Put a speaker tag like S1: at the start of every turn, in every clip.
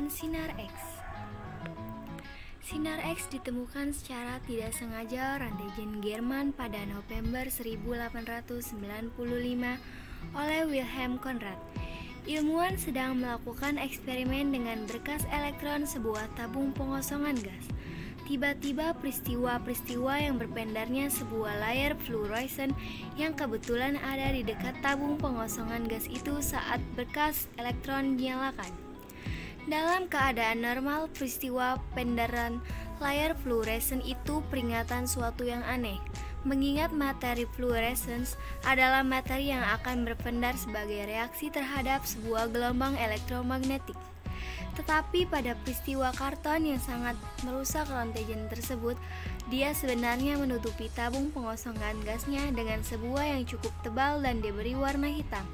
S1: Penemuan Sinar X. Sinar X ditemukan secara tidak sengaja Roentgen Jerman pada November 1895 oleh Wilhelm Conrad. Ilmuwan sedang melakukan eksperimen dengan berkas elektron sebuah tabung pengosongan gas. Tiba-tiba peristiwa-peristiwa yang berpendarnya sebuah layar fluoresen yang kebetulan ada di dekat tabung pengosongan gas itu saat berkas elektron dinyalakan. Dalam keadaan normal, peristiwa pendaran layar fluoresen itu peringatan suatu yang aneh, mengingat materi fluoresens adalah materi yang akan berpendar sebagai reaksi terhadap sebuah gelombang elektromagnetik. Tetapi pada peristiwa karton yang sangat merusak Roentgen tersebut, dia sebenarnya menutupi tabung pengosongan gasnya dengan sebuah yang cukup tebal dan diberi warna hitam.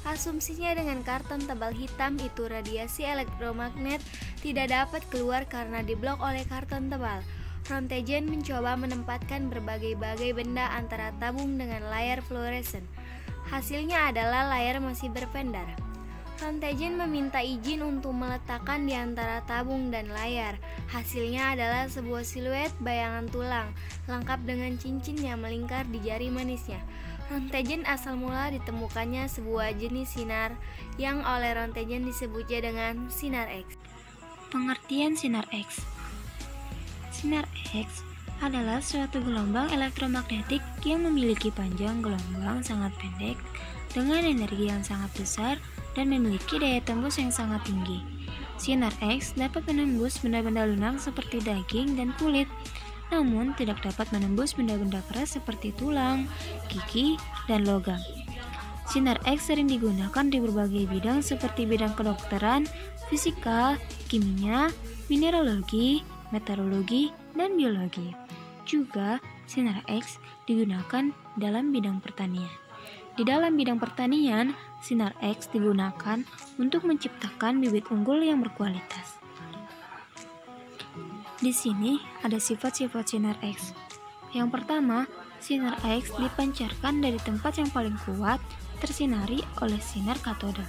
S1: Asumsinya dengan karton tebal hitam itu radiasi elektromagnet tidak dapat keluar karena diblok oleh karton tebal. Roentgen mencoba menempatkan berbagai-bagai benda antara tabung dengan layar fluoresen. Hasilnya adalah layar masih berpendar. Roentgen meminta izin untuk meletakkan di antara tabung dan layar. Hasilnya adalah sebuah siluet bayangan tulang, lengkap dengan cincin yang melingkar di jari manisnya. Roentgen asal mula ditemukannya sebuah jenis sinar yang oleh Roentgen disebutnya dengan sinar X.
S2: Pengertian sinar X. Sinar X adalah suatu gelombang elektromagnetik yang memiliki panjang gelombang sangat pendek dengan energi yang sangat besar dan memiliki daya tembus yang sangat tinggi. Sinar X dapat menembus benda-benda lunak seperti daging dan kulit, namun tidak dapat menembus benda-benda keras seperti tulang, gigi, dan logam. Sinar X sering digunakan di berbagai bidang seperti bidang kedokteran, fisika, kimia, mineralogi, meteorologi, dan biologi. Juga, sinar X digunakan dalam bidang pertanian. Di dalam bidang pertanian, sinar X digunakan untuk menciptakan bibit unggul yang berkualitas. Di sini ada sifat-sifat sinar X. Yang pertama, sinar X dipancarkan dari tempat yang paling kuat tersinari oleh sinar katoda.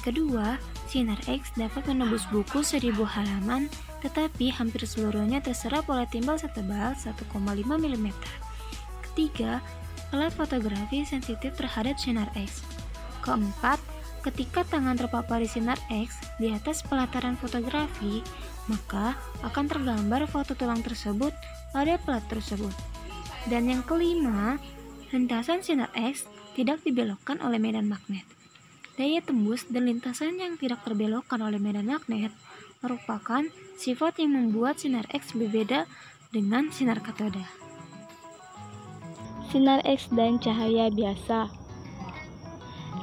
S2: Kedua, sinar X dapat menembus buku 1000 halaman, tetapi hampir seluruhnya terserap oleh timbal setebal 1,5 mm. Ketiga, alat fotografi sensitif terhadap sinar X. Keempat, ketika tangan terpapari sinar X di atas pelataran fotografi, maka akan tergambar foto tulang tersebut pada pelat tersebut. Dan yang kelima, lintasan sinar X tidak dibelokkan oleh medan magnet. Daya tembus dan lintasan yang tidak terbelokkan oleh medan magnet merupakan sifat yang membuat sinar X berbeda dengan sinar katoda.
S3: Sinar X dan cahaya biasa.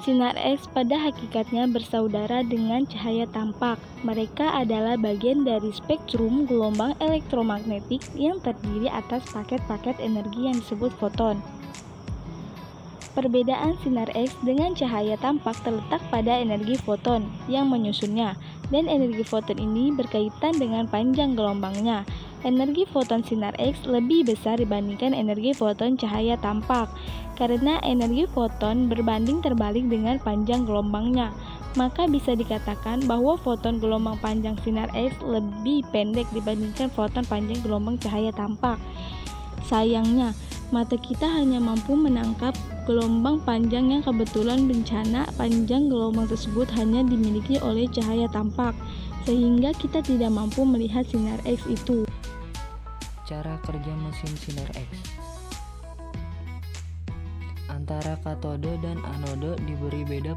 S3: Sinar X pada hakikatnya bersaudara dengan cahaya tampak. Mereka adalah bagian dari spektrum gelombang elektromagnetik yang terdiri atas paket-paket energi yang disebut foton. Perbedaan sinar X dengan cahaya tampak terletak pada energi foton yang menyusunnya, dan energi foton ini berkaitan dengan panjang gelombangnya. Energi foton sinar X lebih besar dibandingkan energi foton cahaya tampak, karena energi foton berbanding terbalik dengan panjang gelombangnya. Maka bisa dikatakan bahwa foton gelombang panjang sinar X lebih pendek dibandingkan foton panjang gelombang cahaya tampak. Sayangnya, mata kita hanya mampu menangkap gelombang panjang yang kebetulan bencana panjang gelombang tersebut hanya dimiliki oleh cahaya tampak, sehingga kita tidak mampu melihat sinar X itu.
S4: Cara kerja mesin sinar X. Antara katode dan anode diberi beda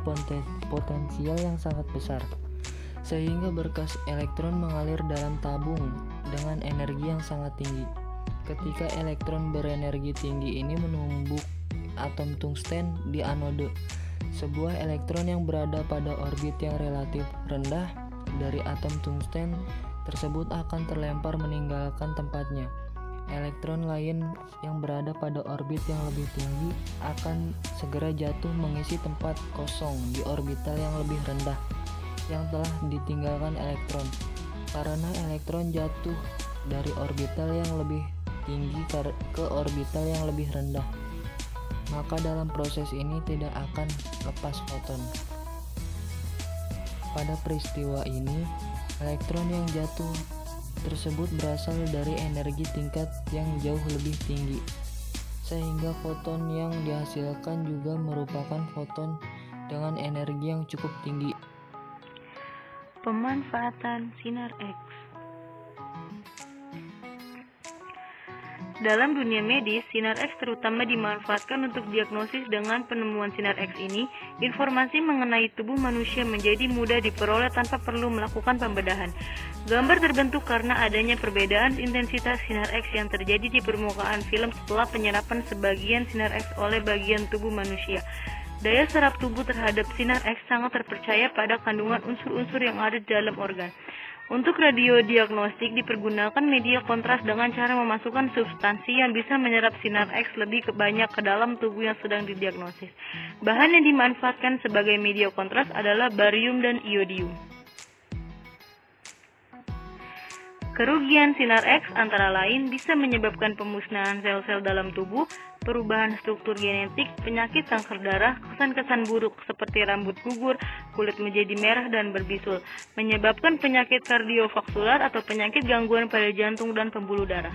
S4: potensial yang sangat besar, sehingga berkas elektron mengalir dalam tabung dengan energi yang sangat tinggi. Ketika elektron berenergi tinggi ini menumbuk atom tungsten di anode, sebuah elektron yang berada pada orbit yang relatif rendah dari atom tungsten tersebut akan terlempar meninggalkan tempatnya. Elektron lain yang berada pada orbit yang lebih tinggi akan segera jatuh mengisi tempat kosong di orbital yang lebih rendah yang telah ditinggalkan elektron. Karena elektron jatuh dari orbital yang lebih tinggi ke orbital yang lebih rendah, maka dalam proses ini tidak akan lepas foton. Pada peristiwa ini, Elektron yang jatuh tersebut berasal dari energi tingkat yang jauh lebih tinggi, sehingga foton yang dihasilkan juga merupakan foton dengan energi yang cukup tinggi.
S5: Pemanfaatan sinar X. Dalam dunia medis, sinar X terutama dimanfaatkan untuk diagnosis. Dengan penemuan sinar X ini, informasi mengenai tubuh manusia menjadi mudah diperoleh tanpa perlu melakukan pembedahan. Gambar terbentuk karena adanya perbedaan intensitas sinar X yang terjadi di permukaan film setelah penyerapan sebagian sinar X oleh bagian tubuh manusia. Daya serap tubuh terhadap sinar X sangat terpercaya pada kandungan unsur-unsur yang ada di dalam organ. Untuk radiodiagnostik dipergunakan media kontras dengan cara memasukkan substansi yang bisa menyerap sinar X lebih banyak ke dalam tubuh yang sedang didiagnosis. Bahan yang dimanfaatkan sebagai media kontras adalah barium dan iodium. Kerugian sinar X antara lain bisa menyebabkan pemusnahan sel-sel dalam tubuh, perubahan struktur genetik, penyakit kanker darah, kesan-kesan buruk seperti rambut gugur, kulit menjadi merah dan berbisul, menyebabkan penyakit kardiovaskular atau penyakit gangguan pada jantung dan pembuluh darah.